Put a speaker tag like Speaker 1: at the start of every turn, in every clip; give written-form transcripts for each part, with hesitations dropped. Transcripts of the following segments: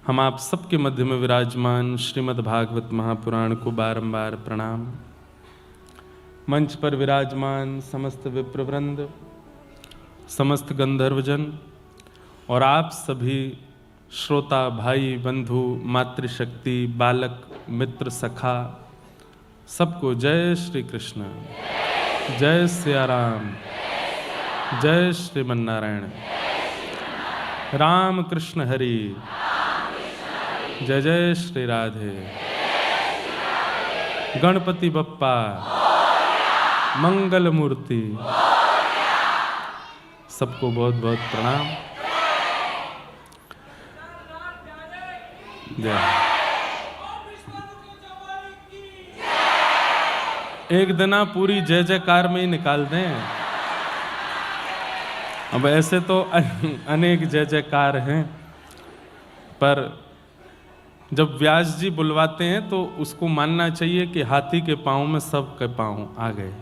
Speaker 1: हम आप सबके मध्य में विराजमान श्रीमद् भागवत महापुराण को बारंबार प्रणाम। मंच पर विराजमान समस्त विप्रवृंद, समस्त गंधर्वजन और आप सभी श्रोता भाई बंधु मातृशक्ति बालक मित्र सखा सबको जय श्री कृष्ण, जय सिया राम, जय श्रीमन्नारायण, राम कृष्ण हरि, जय जय श्री राधे। गणपति बप्पा मंगल मूर्ति। सबको बहुत बहुत प्रणाम। जय। एक दिना पूरी जय जयकार में ही निकाल दें। अब ऐसे तो अनेक जय जयकार हैं, पर जब व्यास जी बुलवाते हैं तो उसको मानना चाहिए कि हाथी के पाँव में सब के पाँव आ गए।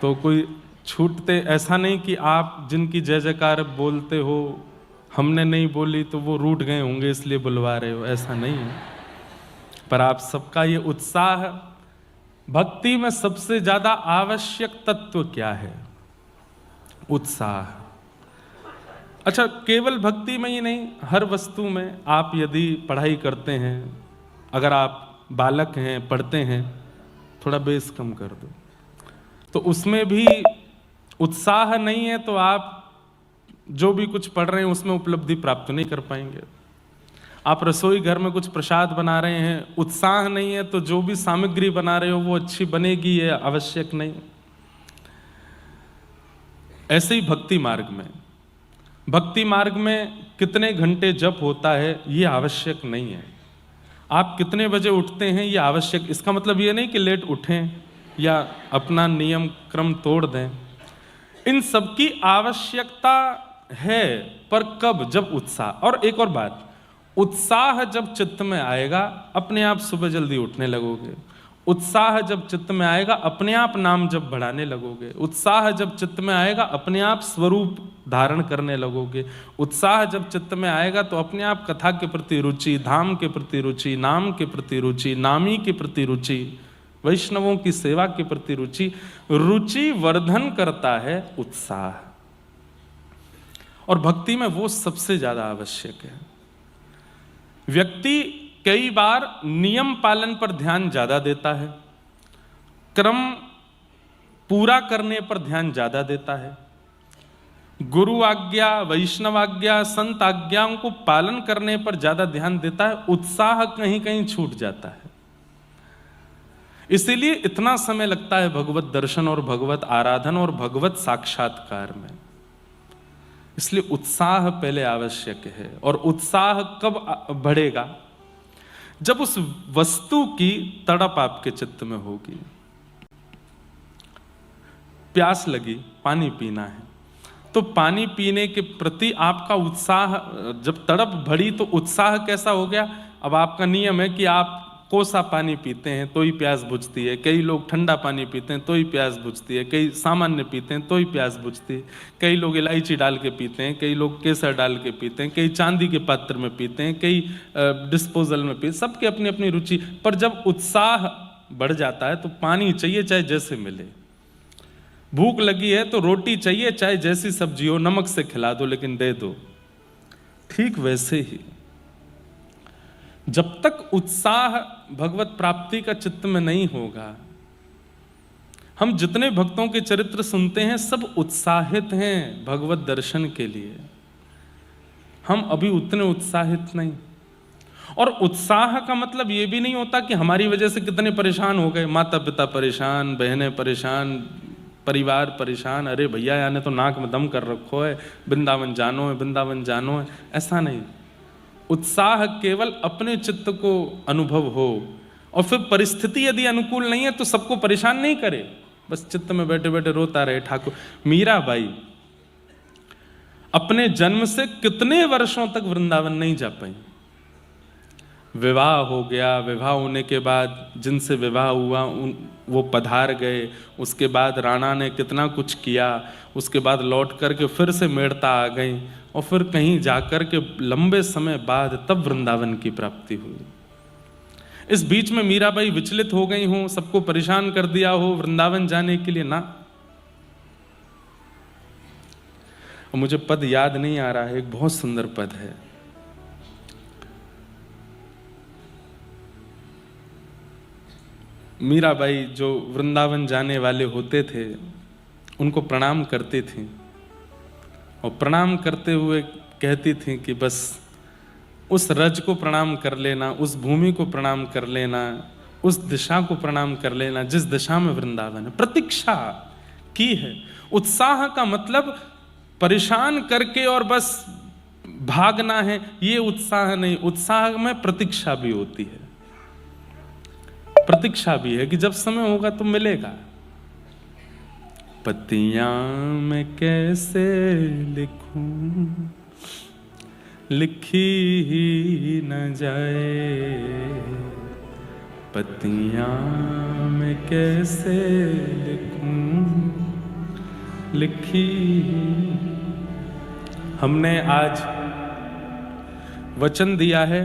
Speaker 1: तो कोई छूटते ऐसा नहीं कि आप जिनकी जय जयकार बोलते हो हमने नहीं बोली तो वो रूठ गए होंगे इसलिए बुलवा रहे हो, ऐसा नहीं है। पर आप सबका ये उत्साह, भक्ति में सबसे ज्यादा आवश्यक तत्व क्या है? उत्साह। अच्छा, केवल भक्ति में ही नहीं, हर वस्तु में। आप यदि पढ़ाई करते हैं, अगर आप बालक हैं पढ़ते हैं, थोड़ा बेस कम कर दो, तो उसमें भी उत्साह नहीं है तो आप जो भी कुछ पढ़ रहे हैं उसमें उपलब्धि प्राप्त नहीं कर पाएंगे। आप रसोई घर में कुछ प्रसाद बना रहे हैं, उत्साह नहीं है तो जो भी सामग्री बना रहे हो वो अच्छी बनेगी, ये आवश्यक नहीं। ऐसे ही भक्ति मार्ग में, भक्ति मार्ग में कितने घंटे जप होता है ये आवश्यक नहीं है। आप कितने बजे उठते हैं ये आवश्यक। इसका मतलब ये नहीं कि लेट उठें या अपना नियम क्रम तोड़ दें। इन सब की आवश्यकता है, पर कब? जब उत्साह। और एक और बात, उत्साह जब चित्त में आएगा अपने आप सुबह जल्दी उठने लगोगे। उत्साह जब चित्त में आएगा अपने आप नाम जब बढ़ाने लगोगे। उत्साह जब चित्त में आएगा अपने आप स्वरूप धारण करने लगोगे। उत्साह जब चित्त में आएगा तो अपने आप कथा के प्रति रुचि, धाम के प्रति रुचि, नाम के प्रति रुचि, नामी के प्रति रुचि, वैष्णवों की सेवा के प्रति रुचि। रुचि वर्धन करता है उत्साह, और भक्ति में वो सबसे ज्यादा आवश्यक है। व्यक्ति कई बार नियम पालन पर ध्यान ज्यादा देता है, क्रम पूरा करने पर ध्यान ज्यादा देता है, गुरु आज्ञा, वैष्णव आज्ञा, संत आज्ञाओं को पालन करने पर ज्यादा ध्यान देता है। उत्साह कहीं कहीं छूट जाता है। इसीलिए इतना समय लगता है भगवत दर्शन और भगवत आराधन और भगवत साक्षात्कार में। इसलिए उत्साह पहले आवश्यक है। और उत्साह कब बढ़ेगा? जब उस वस्तु की तड़प आपके चित्त में होगी। प्यास लगी, पानी पीना है, तो पानी पीने के प्रति आपका उत्साह, जब तड़प बढ़ी तो उत्साह कैसा हो गया? अब आपका नियम है कि आप कोसा पानी पीते हैं तो ही प्यास बुझती है। कई लोग ठंडा पानी पीते हैं तो ही प्यास बुझती है, कई सामान्य पीते हैं तो ही प्यास बुझती है, कई लोग इलायची डाल के पीते हैं, कई लोग केसर डाल के पीते हैं, कई चांदी के पात्र में पीते हैं, कई डिस्पोजल में पीते हैं। सबके अपनी अपनी रुचि। पर जब उत्साह बढ़ जाता है तो पानी चाहिए चाहे जैसे मिले। भूख लगी है तो रोटी चाहिए चाहे जैसी सब्जी हो, नमक से खिला दो लेकिन दे दो। ठीक वैसे ही जब तक उत्साह भगवत प्राप्ति का चित्त में नहीं होगा, हम जितने भक्तों के चरित्र सुनते हैं सब उत्साहित हैं भगवत दर्शन के लिए, हम अभी उतने उत्साहित नहीं। और उत्साह का मतलब ये भी नहीं होता कि हमारी वजह से कितने परेशान हो गए, माता पिता परेशान, बहनें परेशान, परिवार परेशान, अरे भैया याने तो नाक में दम कर रखो है, वृंदावन जानो है, वृंदावन जानो है। ऐसा नहीं। उत्साह केवल अपने चित्त को अनुभव हो, और फिर परिस्थिति यदि अनुकूल नहीं है तो सबको परेशान नहीं करे, बस चित्त में बैठे बैठे रोता रहे। ठाकुर मीराबाई अपने जन्म से कितने वर्षों तक वृंदावन नहीं जा पाई। विवाह हो गया, विवाह होने के बाद जिनसे विवाह हुआ वो पधार गए, उसके बाद राणा ने कितना कुछ किया, उसके बाद लौट करके फिर से मेड़ता आ गई, और फिर कहीं जाकर के लंबे समय बाद तब वृंदावन की प्राप्ति हुई। इस बीच में मीराबाई विचलित हो गई हो, सबको परेशान कर दिया हो वृंदावन जाने के लिए ना। और मुझे पद याद नहीं आ रहा है, एक बहुत सुंदर पद है। मीराबाई जो वृंदावन जाने वाले होते थे उनको प्रणाम करती थी, और प्रणाम करते हुए कहती थी कि बस उस रज को प्रणाम कर लेना, उस भूमि को प्रणाम कर लेना, उस दिशा को प्रणाम कर लेना जिस दिशा में वृंदावन है। प्रतीक्षा की है। उत्साह का मतलब परेशान करके और बस भागना है, ये उत्साह नहीं। उत्साह में प्रतीक्षा भी होती है, प्रतीक्षा भी है कि जब समय होगा तो मिलेगा। पत्तियां मैं कैसे लिखूं, लिखी ही न जाए, पत्तियां मैं कैसे लिखूं, लिखी। हमने आज वचन दिया है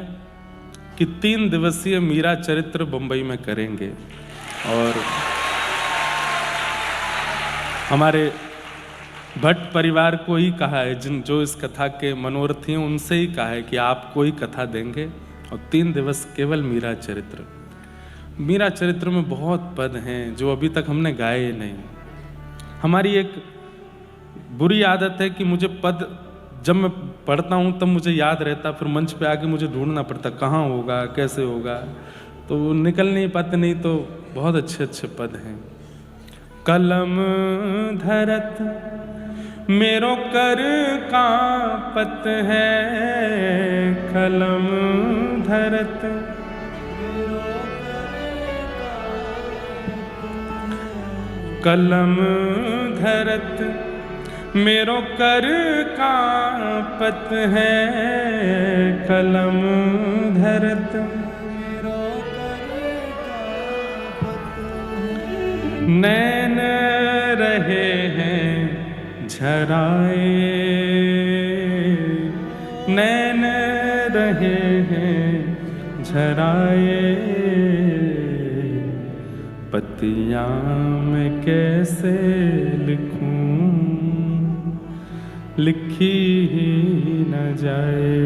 Speaker 1: कि 3 दिवसीय मीरा चरित्र बंबई में करेंगे, और हमारे भट्ट परिवार को ही कहा है, जो इस कथा के मनोरथी हैं उनसे ही कहा है कि आप कोई कथा देंगे, और 3 दिवस केवल मीरा चरित्र। मीरा चरित्र में बहुत पद हैं जो अभी तक हमने गाए नहीं। हमारी एक बुरी आदत है कि मुझे पद जब मैं पढ़ता हूँ तब मुझे याद रहता, फिर मंच पे आके मुझे ढूंढना पड़ता कहाँ होगा, कैसे होगा, तो वो निकल नहीं पाते। नहीं तो बहुत अच्छे अच्छे पद हैं। कलम धरत मेरो कर कांपत है, कलम धरत कलम धरत मेरो कर कांपत है, कलम धरत नैन रहे हैं झराए, नैन रहे हैं झराए, पत्तियां मैं कैसे लिखूं, लिखी ही न जाए,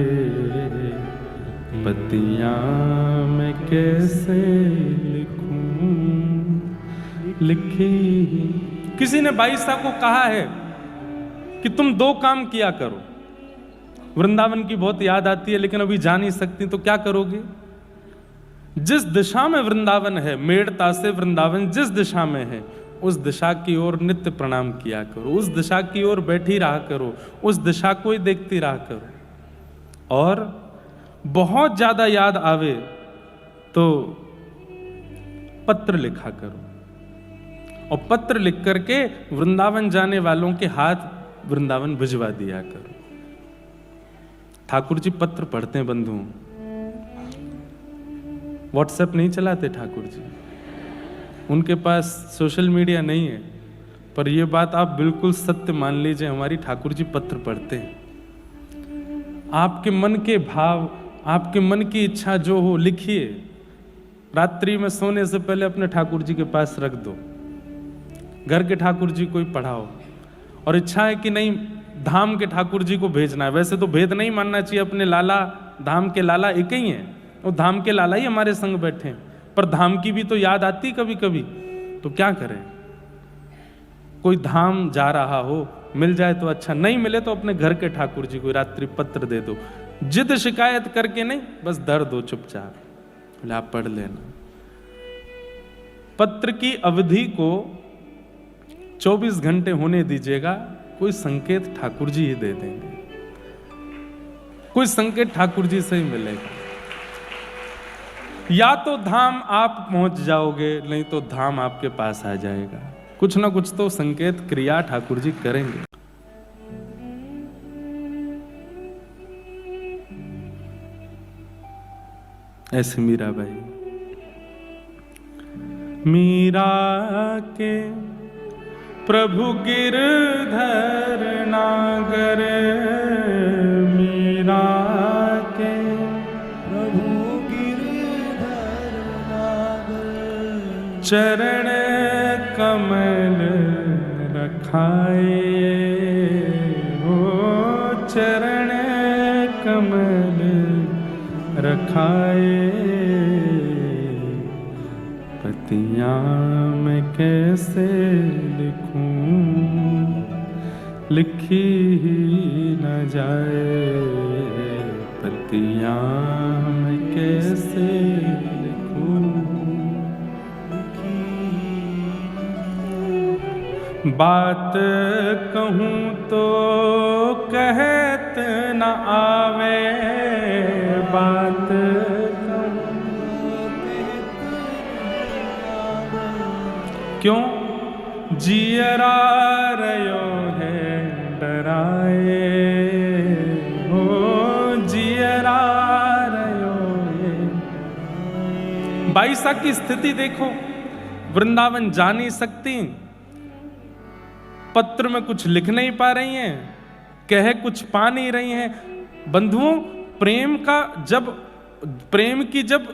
Speaker 1: पत्तियां मैं कैसे लिखूं, लिखी। किसी ने बाईसा को कहा है कि तुम 2 काम किया करो। वृंदावन की बहुत याद आती है लेकिन अभी जा नहीं सकती, तो क्या करोगे? जिस दिशा में वृंदावन है, मेड़ता से वृंदावन जिस दिशा में है, उस दिशा की ओर नित्य प्रणाम किया करो, उस दिशा की ओर बैठी रहा करो, उस दिशा को ही देखती रहा करो। और बहुत ज्यादा याद आवे तो पत्र लिखा करो, और पत्र लिख करके वृंदावन जाने वालों के हाथ वृंदावन भिजवा दिया करो। ठाकुर जी पत्र पढ़ते हैं बंधु, व्हाट्सएप नहीं चलाते ठाकुर जी, उनके पास सोशल मीडिया नहीं है, पर यह बात आप बिल्कुल सत्य मान लीजिए, हमारी ठाकुर जी पत्र पढ़ते हैं। आपके मन के भाव, आपके मन की इच्छा जो हो लिखिए, रात्रि में सोने से पहले अपने ठाकुर जी के पास रख दो, घर के ठाकुर जी को ही पढ़ाओ। और इच्छा है कि नहीं धाम के ठाकुर जी को भेजना है, वैसे तो भेद नहीं मानना चाहिए, अपने लाला धाम के लाला एक ही हैं, और धाम के लाला ही हमारे संग बैठे हैं, पर धाम की भी तो याद आती कभी कभी, तो क्या करें? कोई धाम जा रहा हो, मिल जाए तो अच्छा, नहीं मिले तो अपने घर के ठाकुर जी को रात्रि पत्र दे दो, जिद शिकायत करके नहीं, बस दर दो चुपचाप, बोले आप पढ़ लेना। पत्र की अवधि को 24 घंटे होने दीजिएगा, कोई संकेत ठाकुर जी ही दे देंगे, कोई संकेत ठाकुर जी से ही मिलेगा। या तो धाम आप पहुंच जाओगे, नहीं तो धाम आपके पास आ जाएगा। कुछ ना कुछ तो संकेत क्रिया ठाकुर जी करेंगे। ऐसे मीराबाई, मीरा के प्रभु गिरधर नागर, चरण कमल रखाए, हो चरण कमल रखाए, पतियाँ मैं कैसे लिखूं, लिखी ही न जाए, पतियाँ मैं कैसे लिखूं। बात कहूँ तो कहत न आवे, बात क्यों जियरा रयो है डराए, हो जियरा रयो है। बाईसा की स्थिति देखो, वृंदावन जा नहीं सकती, पत्र में कुछ लिख नहीं पा रही हैं, कह कुछ पा नहीं रही हैं। बंधुओं, प्रेम की जब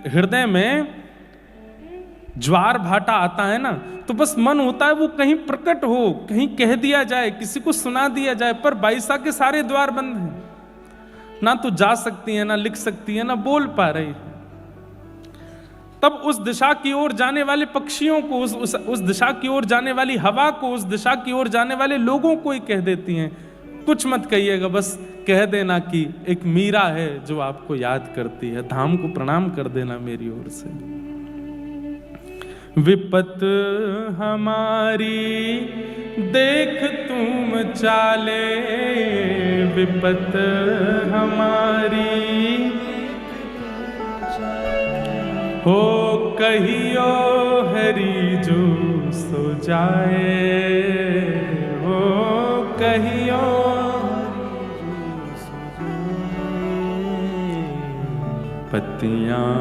Speaker 1: हृदय में ज्वार भाटा आता है ना, तो बस मन होता है वो कहीं प्रकट हो, कहीं कह दिया जाए, किसी को सुना दिया जाए। पर बाईसा के सारे द्वार बंद हैं, ना तो जा सकती है, ना लिख सकती है, ना बोल पा रही है। तब उस दिशा की ओर जाने वाले पक्षियों को, उस दिशा की ओर जाने वाली हवा को, उस दिशा की ओर जाने वाले लोगों को ही कह देती हैं, कुछ मत कहिएगा, बस कह देना कि एक मीरा है जो आपको याद करती है, धाम को प्रणाम कर देना मेरी ओर से। विपत हमारी देख तुम चाले, विपत हमारी हो कहियो हरि जो सो जाए, हो कहियो पतियाँ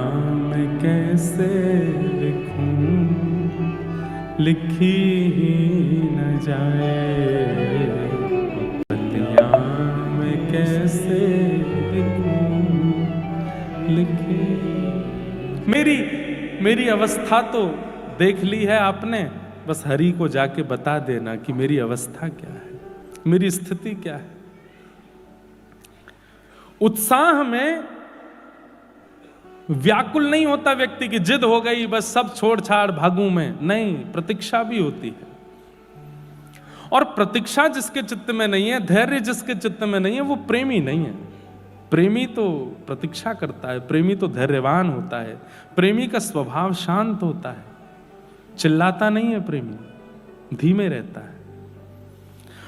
Speaker 1: मैं कैसे लिखूं, लिखी ही न जाए, पतियाँ मैं कैसे लिखूं, लिखी। मेरी अवस्था तो देख ली है आपने, बस हरि को जाके बता देना कि मेरी अवस्था क्या है, मेरी स्थिति क्या है। उत्साह में व्याकुल नहीं होता व्यक्ति की, जिद हो गई बस सब छोड़ छाड़ भागूं मैं, नहीं, प्रतीक्षा भी होती है। और प्रतीक्षा जिसके चित्त में नहीं है, धैर्य जिसके चित्त में नहीं है, वो प्रेमी नहीं है। प्रेमी तो प्रतीक्षा करता है, प्रेमी तो धैर्यवान होता है, प्रेमी का स्वभाव शांत होता है, चिल्लाता नहीं है प्रेमी, धीमे रहता है।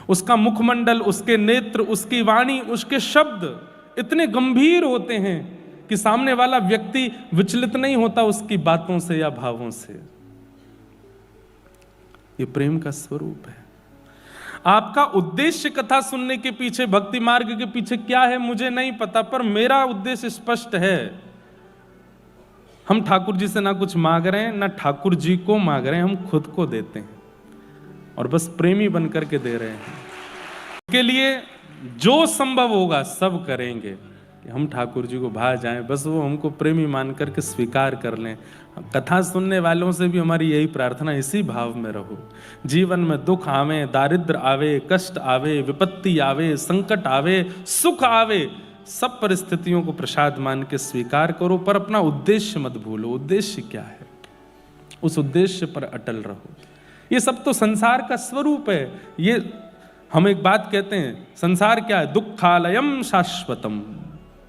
Speaker 1: उसका मुखमंडल, उसके नेत्र, उसकी वाणी, उसके शब्द इतने गंभीर होते हैं कि सामने वाला व्यक्ति विचलित नहीं होता उसकी बातों से या भावों से। ये प्रेम का स्वरूप है। आपका उद्देश्य कथा सुनने के पीछे, भक्ति मार्ग के पीछे क्या है मुझे नहीं पता, पर मेरा उद्देश्य स्पष्ट है। हम ठाकुर जी से ना कुछ मांग रहे हैं, ना ठाकुर जी को मांग रहे हैं, हम खुद को देते हैं और बस प्रेमी बनकर के दे रहे हैं। इसके लिए जो संभव होगा सब करेंगे कि हम ठाकुर जी को भा जाएं, बस वो हमको प्रेमी मान करके स्वीकार कर लें। कथा सुनने वालों से भी हमारी यही प्रार्थना, इसी भाव में रहो। जीवन में दुख आवे, दारिद्र आवे, कष्ट आवे, विपत्ति आवे, संकट आवे, सुख आवे, सब परिस्थितियों को प्रसाद मान के स्वीकार करो, पर अपना उद्देश्य मत भूलो। उद्देश्य क्या है, उस उद्देश्य पर अटल रहो। ये सब तो संसार का स्वरूप है। ये हम एक बात कहते हैं, संसार क्या है? दुखालयम शाश्वतम।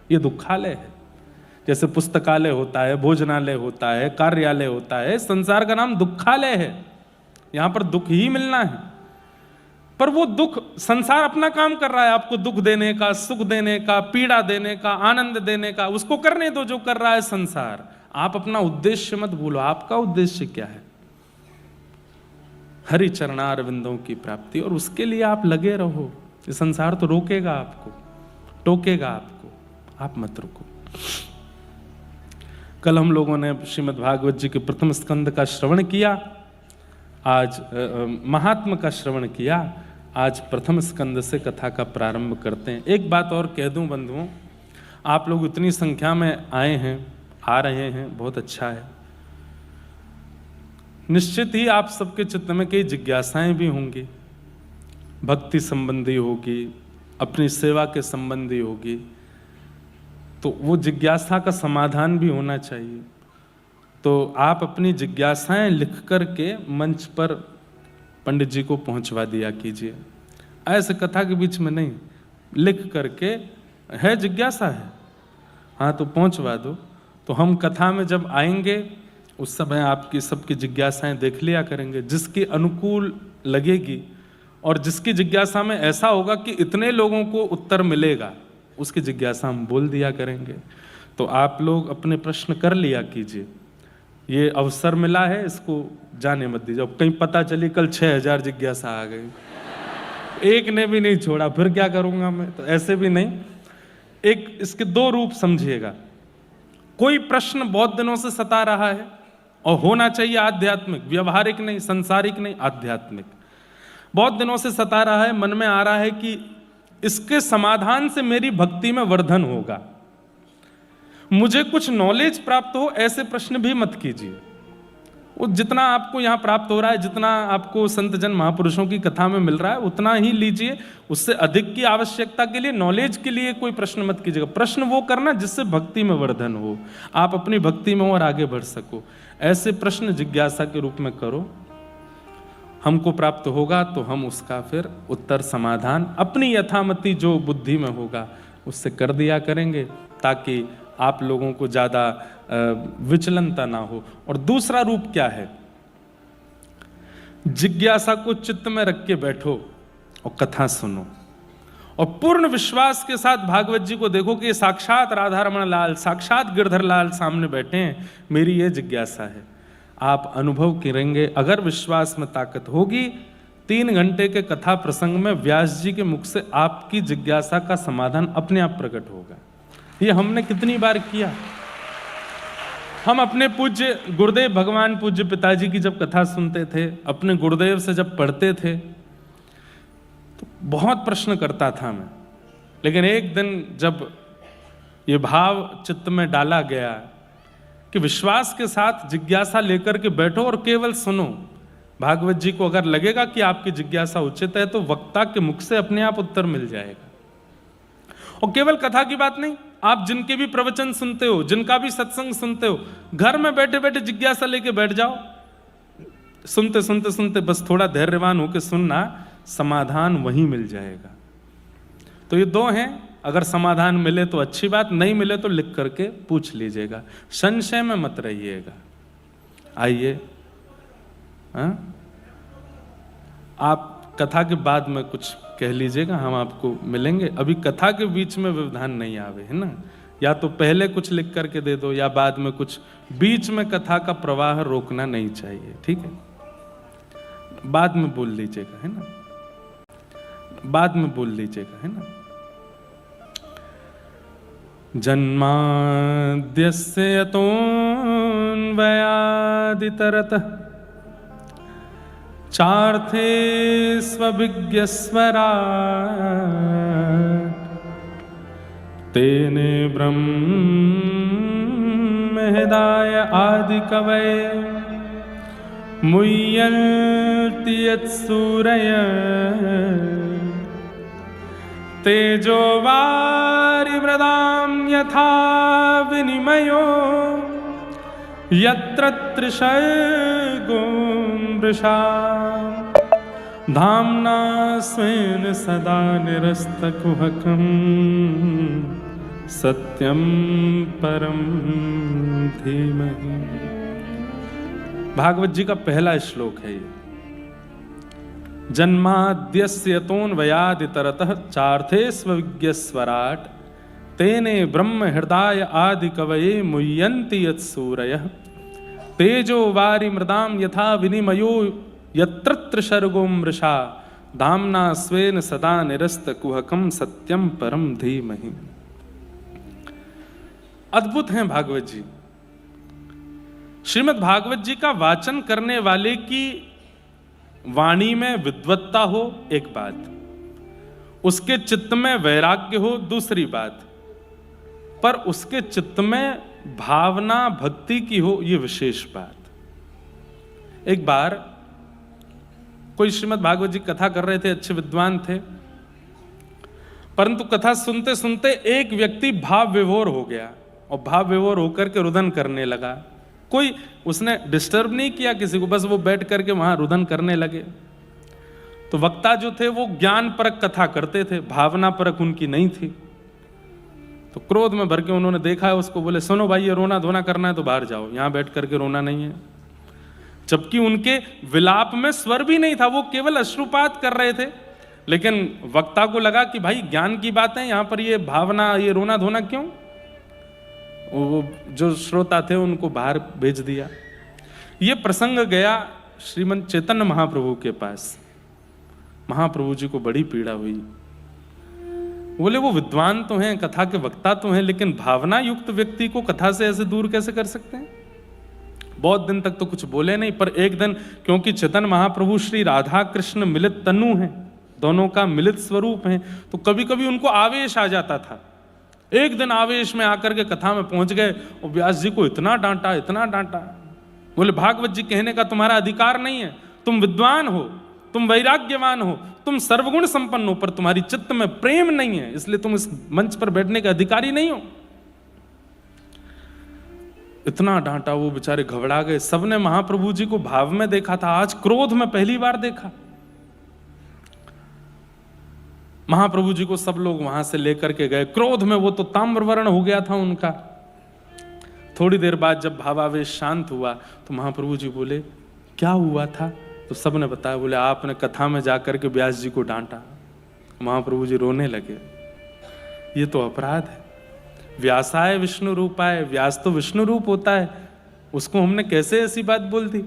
Speaker 1: ये दुखालय है। जैसे पुस्तकालय होता है, भोजनालय होता है, कार्यालय होता है, संसार का नाम दुखालय है। यहां पर दुख ही मिलना है, पर वो दुख, संसार अपना काम कर रहा है, आपको दुख देने का, सुख देने का, पीड़ा देने का, आनंद देने का, उसको करने दो जो कर रहा है संसार। आप अपना उद्देश्य मत भूलो। आपका उद्देश्य क्या है? हरि चरणार विंदों की प्राप्ति, और उसके लिए आप लगे रहो। ये संसार तो रोकेगा आपको, टोकेगा आपको, आप मत रुको। कल हम लोगों ने श्रीमद् भागवत जी के प्रथम स्कंद का श्रवण किया, आज महात्म का श्रवण किया। आज प्रथम स्कंद से कथा का प्रारंभ करते हैं। एक बात और कह दूं बंधुओं, आप लोग इतनी संख्या में आए हैं, आ रहे हैं, बहुत अच्छा है। निश्चित ही आप सबके चित्त में कई जिज्ञासाएं भी होंगी, भक्ति संबंधी होगी, अपनी सेवा के संबंधी होगी, तो वो जिज्ञासा का समाधान भी होना चाहिए। तो आप अपनी जिज्ञासाएं लिख करके मंच पर पंडित जी को पहुंचवा दिया कीजिए। ऐसे कथा के बीच में नहीं, लिख करके है जिज्ञासा है, हाँ तो पहुंचवा दो। तो हम कथा में जब आएंगे उस समय आपकी सबकी जिज्ञासाएं देख लिया करेंगे, जिसकी अनुकूल लगेगी और जिसकी जिज्ञासा में ऐसा होगा कि इतने लोगों को उत्तर मिलेगा, उसकी जिज्ञासा हम बोल दिया करेंगे। तो आप लोग अपने प्रश्न कर लिया कीजिए, ये अवसर मिला है, इसको जाने मत दीजिए। कहीं पता चली कल 6000 जिज्ञासा आ गई, एक ने भी नहीं छोड़ा, फिर क्या करूंगा मैं? तो ऐसे भी नहीं। एक इसके दो रूप समझिएगा। कोई प्रश्न बहुत दिनों से सता रहा है और होना चाहिए आध्यात्मिक, व्यवहारिक नहीं, संसारिक नहीं, आध्यात्मिक। बहुत दिनों से सता रहा है, मन में आ रहा है कि इसके समाधान से मेरी भक्ति में वर्धन होगा, मुझे कुछ नॉलेज प्राप्त हो, ऐसे प्रश्न भी मत कीजिए। वो जितना आपको यहाँ प्राप्त हो रहा है, जितना आपको संत जन महापुरुषों की कथा में मिल रहा है, उतना ही लीजिए। उससे अधिक की आवश्यकता के लिए, नॉलेज के लिए कोई प्रश्न मत कीजिएगा। प्रश्न वो करना जिससे भक्ति में वर्धन हो, आप अपनी भक्ति में और आगे बढ़ सको। ऐसे प्रश्न जिज्ञासा के रूप में करो, हमको प्राप्त होगा तो हम उसका फिर उत्तर समाधान अपनी यथामति जो बुद्धि में होगा उससे कर दिया करेंगे, ताकि आप लोगों को ज़्यादा विचलनता ना हो। और दूसरा रूप क्या है? जिज्ञासा को चित्त में रख के बैठो और कथा सुनो, और पूर्ण विश्वास के साथ भागवत जी को देखो कि साक्षात राधा रमण लाल, साक्षात गिरधर लाल सामने बैठे हैं, मेरी ये जिज्ञासा है। आप अनुभव करेंगे, अगर विश्वास में ताकत होगी, 3 घंटे के कथा प्रसंग में व्यास जी के मुख से आपकी जिज्ञासा का समाधान अपने आप प्रकट होगा। ये हमने कितनी बार किया। हम अपने पूज्य गुरुदेव भगवान पूज्य पिताजी की जब कथा सुनते थे, अपने गुरुदेव से जब पढ़ते थे, तो बहुत प्रश्न करता था मैं। लेकिन एक दिन जब ये भाव चित्त में डाला गया कि विश्वास के साथ जिज्ञासा लेकर के बैठो और केवल सुनो, भागवत जी को अगर लगेगा कि आपकी जिज्ञासा उचित है तो वक्ता के मुख से अपने आप उत्तर मिल जाएगा। और केवल कथा की बात नहीं, आप जिनके भी प्रवचन सुनते हो, जिनका भी सत्संग सुनते हो, घर में बैठे बैठे जिज्ञासा लेके बैठ जाओ, सुनते सुनते सुनते बस थोड़ा धैर्यवान होकर सुनना, समाधान वहीं मिल जाएगा। तो ये दो हैं, अगर समाधान मिले तो अच्छी बात, नहीं मिले तो लिख करके पूछ लीजिएगा, संशय में मत रहिएगा। आइए, आप कथा के बाद में कुछ कह लीजिएगा, हम आपको मिलेंगे। अभी कथा के बीच में व्यवधान नहीं आवे, है ना? या तो पहले कुछ लिख करके दे दो या बाद में कुछ, बीच में कथा का प्रवाह रोकना नहीं चाहिए, ठीक है? बाद में बोल लीजिएगा, है ना? बाद में बोल लीजिएगा, है ना? जन्माद्यस्य यतोऽन्वयादितरतः चार्थे स्वविज्ञस्वराट् तेने ब्रह्महृदाय आदिकवये मुह्यन्ति यत्सूरयः तेजो वारिमृदां यथा विनिमयो यत्र त्रिसर्गो मृषा धाम्ना स्वेन सदा निरस्तकुहकं सत्यं परं धीमहि। भागवत जी का पहला श्लोक है ये। जन्माद्यस्य यतोऽन्वयादितरतः चार्थे स्वविज्ञस्वराट् तेने ब्रह्म हृदय आदि कवये मुह्यन्ति यत्सूरयः तेजो वारि मृदां यथा विनिमयो यत्र त्रिसर्गो मृषा धाम्ना स्वेन सदा निरस्तकुहकं सत्यं परं धीमहि। अद्भुत हैं भागवत जी। श्रीमद् भागवत जी का वाचन करने वाले की वाणी में विद्वत्ता हो एक बात, उसके चित्त में वैराग्य हो दूसरी बात, पर उसके चित्त में भावना भक्ति की हो ये विशेष बात। एक बार कोई श्रीमद् भागवत जी कथा कर रहे थे, अच्छे विद्वान थे, परंतु कथा सुनते सुनते एक व्यक्ति भाव विभोर हो गया और भाव विभोर होकर के रुदन करने लगा। कोई उसने डिस्टर्ब नहीं किया किसी को, बस वो बैठ करके वहां रुदन करने लगे। तो वक्ता जो थे वो ज्ञान परक कथा करते थे, भावना परक उनकी नहीं थी। तो क्रोध में भर के उन्होंने देखा है उसको, बोले सुनो भाई, ये रोना धोना करना है तो बाहर जाओ, यहां बैठ करके रोना नहीं है। जबकि उनके विलाप में स्वर भी नहीं था, वो केवल अश्रुपात कर रहे थे। लेकिन वक्ता को लगा कि भाई ज्ञान की बात है, यहां पर ये भावना, ये रोना धोना क्यों? वो जो श्रोता थे उनको बाहर भेज दिया। ये प्रसंग गया श्रीमंत चैतन्य महाप्रभु के पास। महाप्रभु जी को बड़ी पीड़ा हुई। बोले वो विद्वान तो हैं, कथा के वक्ता तो हैं, लेकिन भावना युक्त व्यक्ति को कथा से ऐसे दूर कैसे कर सकते हैं? बहुत दिन तक तो कुछ बोले नहीं, पर एक दिन, क्योंकि चैतन्य महाप्रभु श्री राधा कृष्ण मिलित तनु हैं, दोनों का मिलित स्वरूप है, तो कभी कभी उनको आवेश आ जाता था। एक दिन आवेश में आकर के कथा में पहुंच गए और व्यास जी को इतना डांटा, इतना डांटा। बोले भागवत जी कहने का तुम्हारा अधिकार नहीं है, तुम विद्वान हो, तुम वैराग्यवान हो, तुम सर्वगुण संपन्न हो, पर तुम्हारी चित्त में प्रेम नहीं है, इसलिए तुम इस मंच पर बैठने के अधिकारी नहीं हो। इतना डांटा, वो बेचारे घबरा गए। सबने महाप्रभु जी को भाव में देखा था, आज क्रोध में पहली बार देखा। महाप्रभु जी को सब लोग वहां से लेकर के गए। क्रोध में वो तो ताम्रवर्ण हो गया था उनका। थोड़ी देर बाद जब भावावेश शांत हुआ तो महाप्रभु जी बोले क्या हुआ था? तो सबने बताया। बोले आपने कथा में जाकर के व्यास जी को डांटा। महाप्रभु जी रोने लगे। ये तो अपराध है। व्यासाय विष्णु रूपाय, व्यास तो विष्णु रूप होता है, उसको हमने कैसे ऐसी बात बोल दी?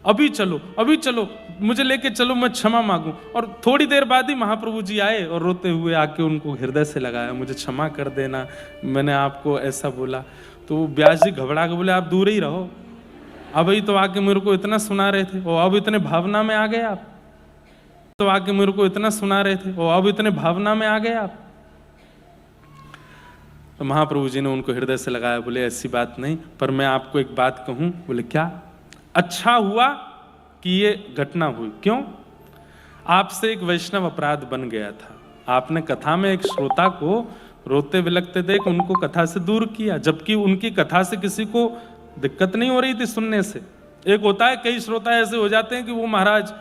Speaker 1: अभी चलो, अभी चलो, मुझे लेके चलो, मैं क्षमा मांगू। और थोड़ी देर बाद ही महाप्रभु जी आए और रोते हुए आके उनको हृदय से लगाया, मुझे क्षमा कर देना, मैंने आपको ऐसा बोला। तो व्यास जी घबरा के बोले आप दूर ही रहो, अभी तो आके मेरे को इतना सुना रहे थे और अब इतने भावना में आ गए आप। तो आके मेरे को इतना सुना रहे थे और अब इतने भावना में आ गए आप। तो महाप्रभु जी ने उनको हृदय से लगाया। बोले ऐसी बात नहीं, पर मैं आपको एक बात कहूं। बोले क्या? अच्छा हुआ कि ये घटना हुई। क्यों? आपसे एक वैष्णव अपराध बन गया था। आपने कथा में एक श्रोता को रोते विलखते देख उनको कथा से दूर किया, जबकि उनकी कथा से किसी को दिक्कत नहीं हो रही थी सुनने से। एक होता है, कई श्रोता ऐसे हो जाते हैं कि वो महाराज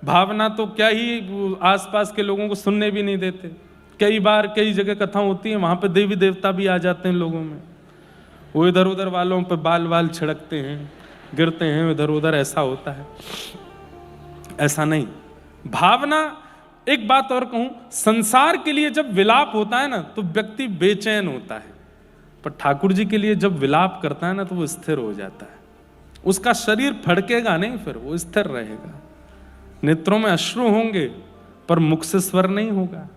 Speaker 1: भावना तो क्या ही, आसपास के लोगों को सुनने भी नहीं देते। कई बार कई जगह कथा होती है, वहां पे देवी देवता भी आ जाते हैं लोगों में, वो इधर उधर वालों पे बाल वाल छिड़कते हैं, गिरते हैं इधर उधर, ऐसा होता है। ऐसा नहीं। भावना, एक बात और कहूं, संसार के लिए जब विलाप होता है ना तो व्यक्ति बेचैन होता है, पर ठाकुर जी के लिए जब विलाप करता है ना तो वो स्थिर हो जाता है। उसका शरीर फड़केगा नहीं, फिर वो स्थिर रहेगा। नेत्रों में अश्रु होंगे पर मुख से स्वर नहीं होगा।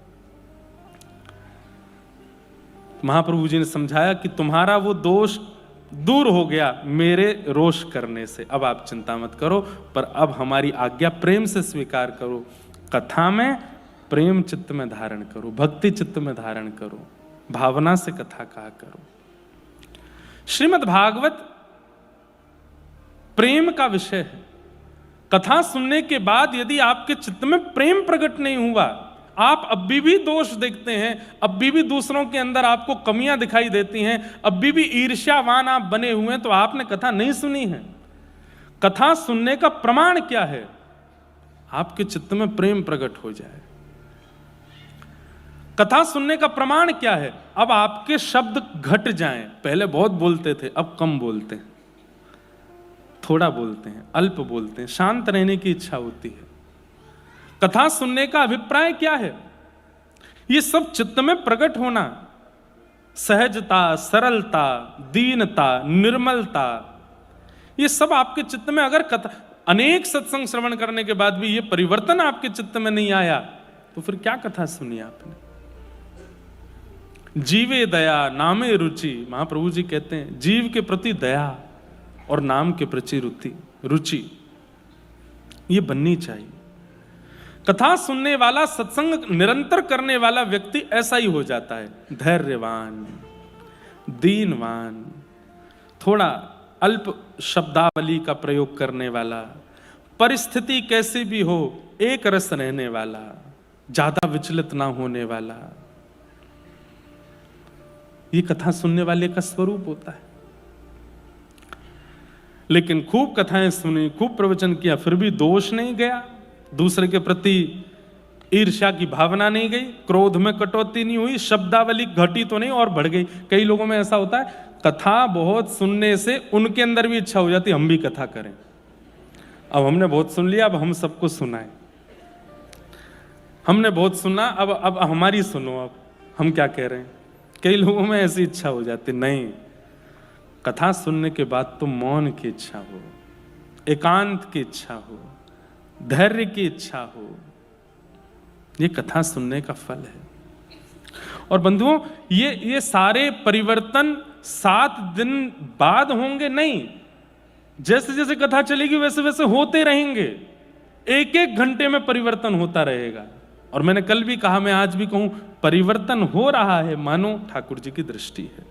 Speaker 1: महाप्रभु जी ने समझाया कि तुम्हारा वो दोष दूर हो गया मेरे रोष करने से, अब आप चिंता मत करो, पर अब हमारी आज्ञा प्रेम से स्वीकार करो। कथा में प्रेम चित्त में धारण करो, भक्ति चित्त में धारण करो, भावना से कथा कहा करो। श्रीमद् भागवत प्रेम का विषय है। कथा सुनने के बाद यदि आपके चित्त में प्रेम प्रकट नहीं हुआ, आप अभी भी दोष देखते हैं, अभी भी दूसरों के अंदर आपको कमियां दिखाई देती हैं, अभी भी ईर्ष्यावान आप बने हुए हैं, तो आपने कथा नहीं सुनी है। कथा सुनने का प्रमाण क्या है? आपके चित्त में प्रेम प्रकट हो जाए। कथा सुनने का प्रमाण क्या है? अब आपके शब्द घट जाएं। पहले बहुत बोलते थे, अब कम बोलते हैं, थोड़ा बोलते हैं, अल्प बोलते हैं, शांत रहने की इच्छा होती है। कथा सुनने का अभिप्राय क्या है? ये सब चित्त में प्रकट होना, सहजता, सरलता, दीनता, निर्मलता, ये सब आपके चित्त में, अगर कथा, अनेक सत्संग श्रवण करने के बाद भी ये परिवर्तन आपके चित्त में नहीं आया तो फिर क्या कथा सुनी आपने? जीवे दया नामे रुचि, महाप्रभु जी कहते हैं जीव के प्रति दया और नाम के प्रति रुचि ये बननी चाहिए। कथा सुनने वाला, सत्संग निरंतर करने वाला व्यक्ति ऐसा ही हो जाता है, धैर्यवान, दीनवान, थोड़ा अल्प शब्दावली का प्रयोग करने वाला, परिस्थिति कैसी भी हो एक रस रहने वाला, ज्यादा विचलित ना होने वाला, ये कथा सुनने वाले का स्वरूप होता है। लेकिन खूब कथाएं सुनी, खूब प्रवचन किया, फिर भी दोष नहीं गया, दूसरे के प्रति ईर्ष्या की भावना नहीं गई, क्रोध में कटौती नहीं हुई, शब्दावली घटी तो नहीं और बढ़ गई। कई लोगों में ऐसा होता है, कथा बहुत सुनने से उनके अंदर भी इच्छा हो जाती है हम भी कथा करें। अब हमने बहुत सुन लिया, अब हम सबको सुनाएं। हमने बहुत सुना, अब हमारी सुनो, अब हम क्या कह रहे हैं। कई लोगों में ऐसी इच्छा हो जाती, नहीं, कथा सुनने के बाद तो मौन की इच्छा हो, एकांत की इच्छा हो, धैर्य की इच्छा हो, ये कथा सुनने का फल है। और बंधुओं, ये सारे परिवर्तन 7 दिन बाद होंगे नहीं, जैसे जैसे कथा चलेगी वैसे वैसे होते रहेंगे, एक एक घंटे में परिवर्तन होता रहेगा। और मैंने कल भी कहा, मैं आज भी कहूं, परिवर्तन हो रहा है, मानो ठाकुर जी की दृष्टि है।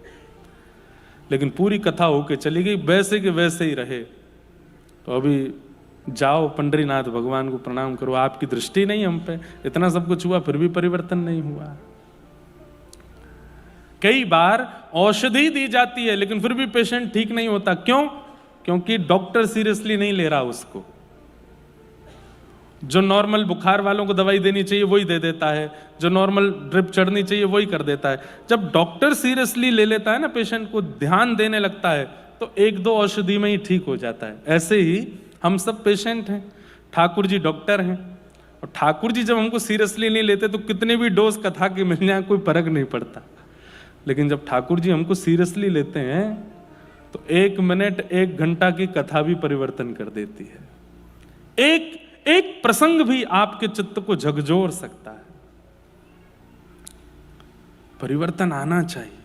Speaker 1: लेकिन पूरी कथा होके चली गई, वैसे के वैसे ही रहे, तो अभी जाओ पंडरीनाथ भगवान को प्रणाम करो, आपकी दृष्टि नहीं हम पे, इतना सब कुछ हुआ फिर भी परिवर्तन नहीं हुआ। कई बार औषधि दी जाती है लेकिन फिर भी पेशेंट ठीक नहीं होता। क्यों? क्योंकि डॉक्टर सीरियसली नहीं ले रहा उसको। जो नॉर्मल बुखार वालों को दवाई देनी चाहिए वही दे देता है, जो नॉर्मल ड्रिप चढ़नी चाहिए वही कर देता है। जब डॉक्टर सीरियसली ले लेता है ना, पेशेंट को ध्यान देने लगता है, तो 1-2 औषधि में ही ठीक हो जाता है। ऐसे ही हम सब पेशेंट हैं, ठाकुर जी डॉक्टर हैं, और ठाकुर जी जब हमको सीरियसली नहीं लेते तो कितने भी डोज कथा के मिल जाए कोई फर्क नहीं पड़ता। लेकिन जब ठाकुर जी हमको सीरियसली लेते हैं तो 1 मिनट 1 घंटा की कथा भी परिवर्तन कर देती है। एक प्रसंग भी आपके चित्त को झकझोर सकता है। परिवर्तन आना चाहिए।